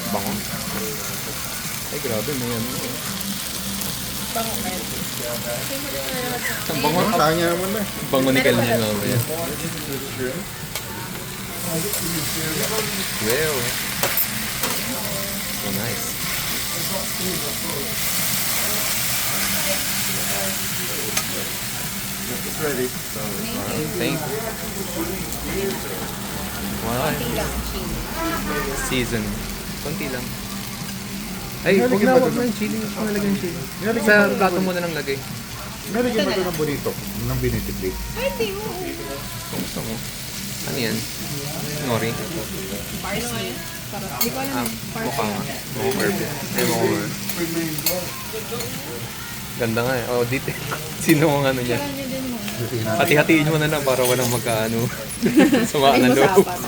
Bango. Ay, grabe, may ano. Bango kayo. Ang bango. Tanya naman na. Bango ni Kel niya, mamaya. Well. So nice. It's ready. So, Thank you. Wow. Konti lang chili. Season. Konti lang. Ay, Nalagyan huwag na, ba huwag doon? na yung chili. Huwag na lagyan yung chili. Nalagyan Sa ba- plato mo na lang lagay. nalagyan ba ito ng bonito? Ng binitibli? Ay, hindi mo. Kung gusto mo. Ano yan? Nori? Parsley nga yan. Para, hindi ko alam. Ah, Parsley mukha nga. yan. Mukhang herb yan. Ay, mukhang herb. Ganda nga eh. Oh, dito. Sino ang ano niya? Kailan niya din mo. Hati-hatiin mo na lang para walang magkaano. Sumaan Ay, na loob. masapan.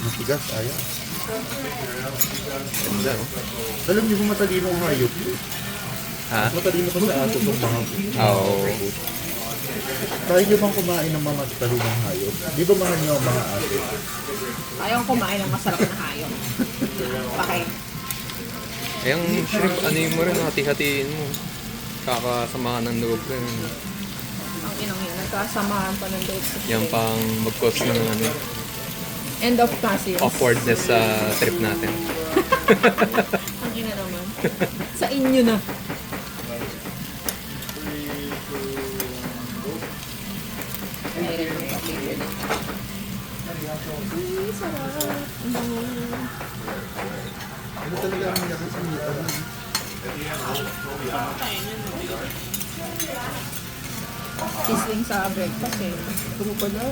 Matigas, ayaw. Ganda, oh. Alam niyo kung matalino ang hayop? Ha? Matalino pa sa aso itong mga Oo. Kaya niyo bang kumain ng mga matalinong hayop? Di ba mahal niyo ang mga aso? Ayaw kumain ng masarap na hayop. Bakit? Eh, yung shrimp, ano yun mo rin, hati-hatiin mo. Kakasamahan ng loob rin. Ang inang yun. Nagkasamahan pa ng date. Yan pang mag-cause ng ano, End of class yun. awkwardness sa trip natin. Ang ina naman. Sa inyo na. Mayroon yung pa-flavor nito. Ay, sarap. Ang bango. Ano talaga ang lakas ng nito? Sizzling sa breakfast eh. Gusto mo pa daw?